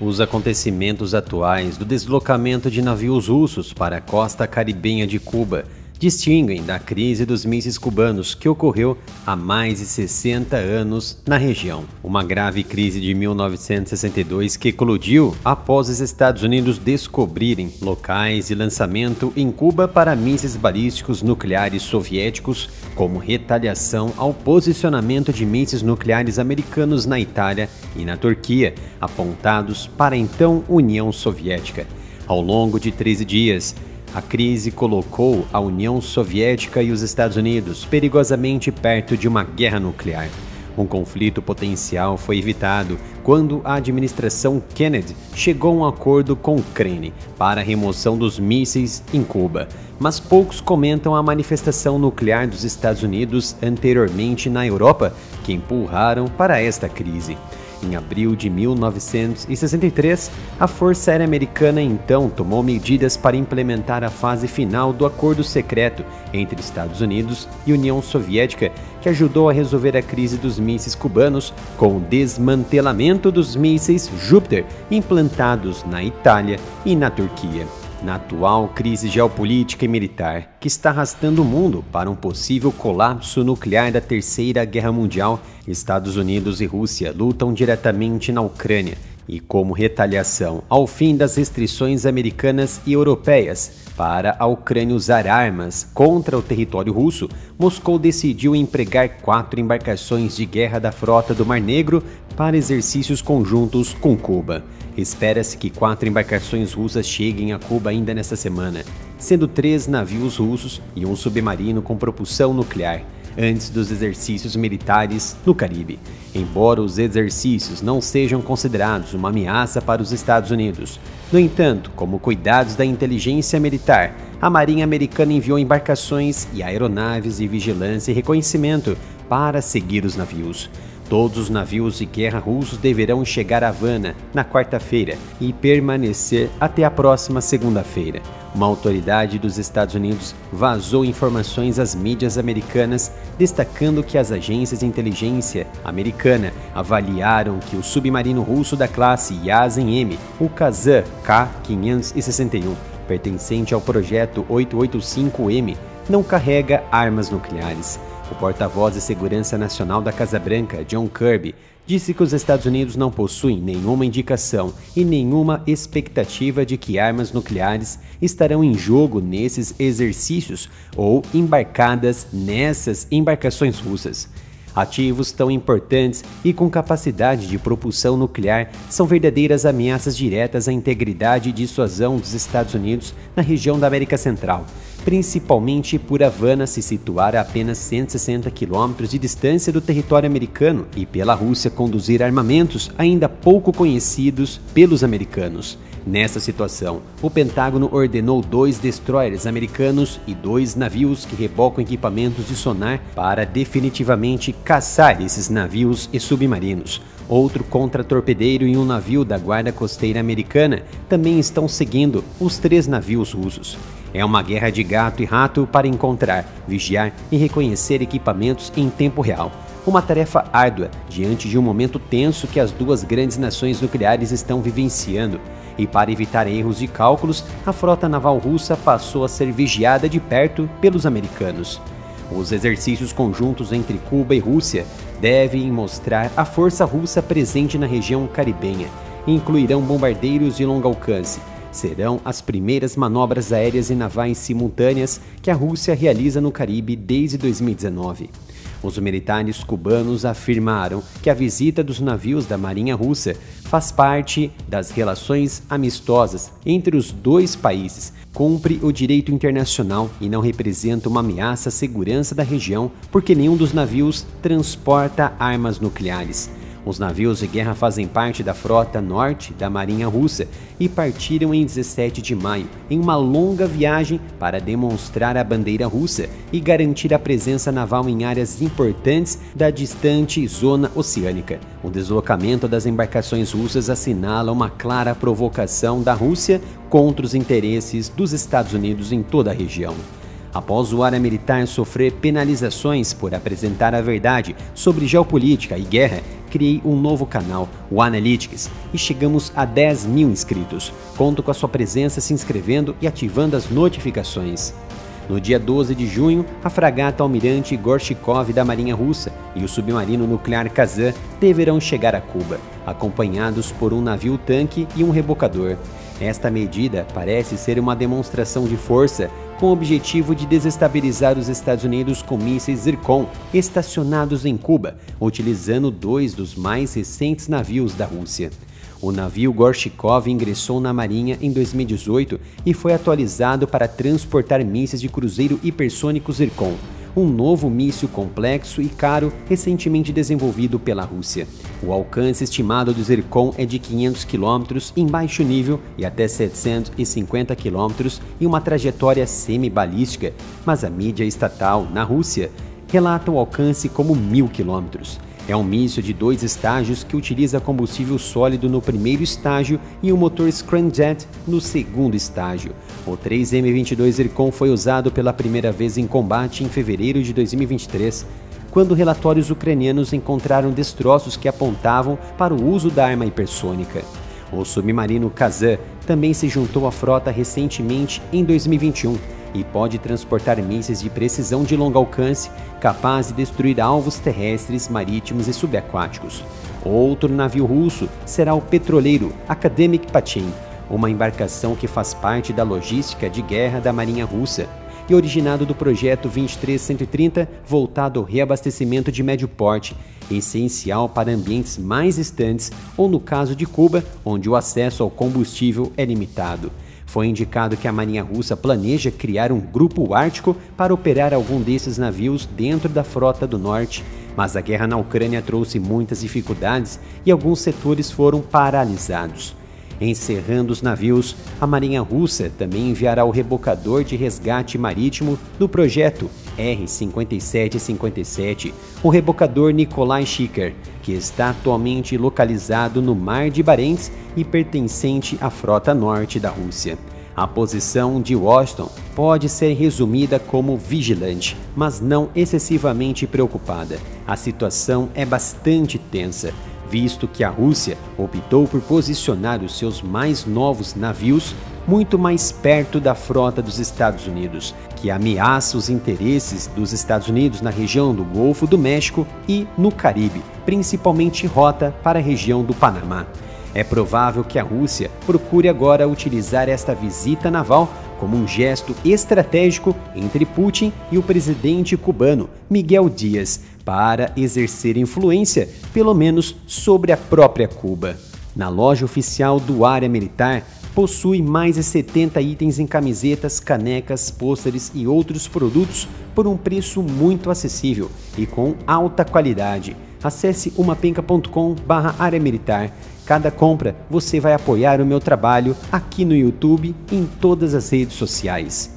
Os acontecimentos atuais do deslocamento de navios russos para a costa caribenha de Cuba distinguem da crise dos mísseis cubanos que ocorreu há mais de 60 anos na região. Uma grave crise de 1962 que eclodiu após os Estados Unidos descobrirem locais de lançamento em Cuba para mísseis balísticos nucleares soviéticos como retaliação ao posicionamento de mísseis nucleares americanos na Itália e na Turquia, apontados para a então União Soviética. Ao longo de 13 dias, a crise colocou a União Soviética e os Estados Unidos perigosamente perto de uma guerra nuclear. Um conflito potencial foi evitado quando a administração Kennedy chegou a um acordo com o Kremlin para a remoção dos mísseis em Cuba, mas poucos comentam a manifestação nuclear dos Estados Unidos anteriormente na Europa que empurraram para esta crise. Em abril de 1963, a Força Aérea Americana então tomou medidas para implementar a fase final do acordo secreto entre Estados Unidos e União Soviética, que ajudou a resolver a crise dos mísseis cubanos com o desmantelamento dos mísseis Júpiter implantados na Itália e na Turquia. Na atual crise geopolítica e militar, que está arrastando o mundo para um possível colapso nuclear da Terceira Guerra Mundial, Estados Unidos e Rússia lutam diretamente na Ucrânia e, como retaliação ao fim das restrições americanas e europeias para a Ucrânia usar armas contra o território russo, Moscou decidiu empregar 4 embarcações de guerra da frota do Mar Negro para exercícios conjuntos com Cuba. Espera-se que 4 embarcações russas cheguem a Cuba ainda nesta semana, sendo 3 navios russos e um submarino com propulsão nuclear, antes dos exercícios militares no Caribe. Embora os exercícios não sejam considerados uma ameaça para os Estados Unidos, no entanto, como cuidados da inteligência militar, a Marinha Americana enviou embarcações e aeronaves de vigilância e reconhecimento para seguir os navios. Todos os navios de guerra russos deverão chegar a Havana na quarta-feira e permanecer até a próxima segunda-feira. Uma autoridade dos Estados Unidos vazou informações às mídias americanas, destacando que as agências de inteligência americana avaliaram que o submarino russo da classe Yasen-M, o Kazan K-561, pertencente ao projeto 885M, não carrega armas nucleares. O porta-voz de Segurança Nacional da Casa Branca, John Kirby, disse que os Estados Unidos não possuem nenhuma indicação e nenhuma expectativa de que armas nucleares estarão em jogo nesses exercícios ou embarcadas nessas embarcações russas. Ativos tão importantes e com capacidade de propulsão nuclear são verdadeiras ameaças diretas à integridade e dissuasão dos Estados Unidos na região da América Central, principalmente por Havana se situar a apenas 160 quilômetros de distância do território americano e pela Rússia conduzir armamentos ainda pouco conhecidos pelos americanos. Nessa situação, o Pentágono ordenou 2 destroyers americanos e 2 navios que rebocam equipamentos de sonar para definitivamente caçar esses navios e submarinos. Outro contratorpedeiro e um navio da Guarda Costeira Americana também estão seguindo os 3 navios russos. É uma guerra de gato e rato para encontrar, vigiar e reconhecer equipamentos em tempo real. Uma tarefa árdua diante de um momento tenso que as 2 grandes nações nucleares estão vivenciando. E para evitar erros de cálculos, a frota naval russa passou a ser vigiada de perto pelos americanos. Os exercícios conjuntos entre Cuba e Rússia devem mostrar a força russa presente na região caribenha e incluirão bombardeiros de longo alcance. Serão as primeiras manobras aéreas e navais simultâneas que a Rússia realiza no Caribe desde 2019. Os militares cubanos afirmaram que a visita dos navios da Marinha Russa faz parte das relações amistosas entre os 2 países, cumpre o direito internacional e não representa uma ameaça à segurança da região porque nenhum dos navios transporta armas nucleares. Os navios de guerra fazem parte da frota norte da Marinha Russa e partiram em 17 de maio em uma longa viagem para demonstrar a bandeira russa e garantir a presença naval em áreas importantes da distante zona oceânica. O deslocamento das embarcações russas assinala uma clara provocação da Rússia contra os interesses dos Estados Unidos em toda a região. Após o área militar sofrer penalizações por apresentar a verdade sobre geopolítica e guerra, criei um novo canal, o Analytics, e chegamos a 10 mil inscritos. Conto com a sua presença se inscrevendo e ativando as notificações. No dia 12 de junho, a fragata Almirante Gorshkov da Marinha Russa e o submarino nuclear Kazan deverão chegar a Cuba, acompanhados por um navio-tanque e um rebocador. Esta medida parece ser uma demonstração de força com o objetivo de desestabilizar os Estados Unidos com mísseis Zircon estacionados em Cuba, utilizando 2 dos mais recentes navios da Rússia. O navio Gorshkov ingressou na Marinha em 2018 e foi atualizado para transportar mísseis de cruzeiro hipersônico Zircon, um novo míssil complexo e caro recentemente desenvolvido pela Rússia. O alcance estimado do Zircon é de 500 km em baixo nível e até 750 km em uma trajetória semi-balística, mas a mídia estatal na Rússia relata o alcance como 1000 km. É um míssil de 2 estágios que utiliza combustível sólido no primeiro estágio e um motor scramjet no segundo estágio. O 3M-22 Zircon foi usado pela primeira vez em combate em fevereiro de 2023, quando relatórios ucranianos encontraram destroços que apontavam para o uso da arma hipersônica. O submarino Kazan também se juntou à frota recentemente em 2021 e pode transportar mísseis de precisão de longo alcance, capaz de destruir alvos terrestres, marítimos e subaquáticos. Outro navio russo será o petroleiro Akademik Pachin, uma embarcação que faz parte da logística de guerra da Marinha Russa e originado do projeto 23130, voltado ao reabastecimento de médio porte, essencial para ambientes mais distantes ou no caso de Cuba, onde o acesso ao combustível é limitado. Foi indicado que a Marinha Russa planeja criar um grupo ártico para operar algum desses navios dentro da Frota do Norte, mas a guerra na Ucrânia trouxe muitas dificuldades e alguns setores foram paralisados. Encerrando os navios, a Marinha Russa também enviará o rebocador de resgate marítimo do projeto R-5757, o rebocador Nikolai Shiker, que está atualmente localizado no Mar de Barents e pertencente à Frota Norte da Rússia. A posição de Washington pode ser resumida como vigilante, mas não excessivamente preocupada. A situação é bastante tensa, visto que a Rússia optou por posicionar os seus mais novos navios muito mais perto da frota dos Estados Unidos, que ameaça os interesses dos Estados Unidos na região do Golfo do México e no Caribe, principalmente rota para a região do Panamá. É provável que a Rússia procure agora utilizar esta visita naval como um gesto estratégico entre Putin e o presidente cubano Miguel Díaz para exercer influência, pelo menos sobre a própria Cuba. Na loja oficial do Área Militar, possui mais de 70 itens em camisetas, canecas, pôsteres e outros produtos por um preço muito acessível e com alta qualidade. Acesse umapenca.com/área militar. Cada compra você vai apoiar o meu trabalho aqui no YouTube e em todas as redes sociais.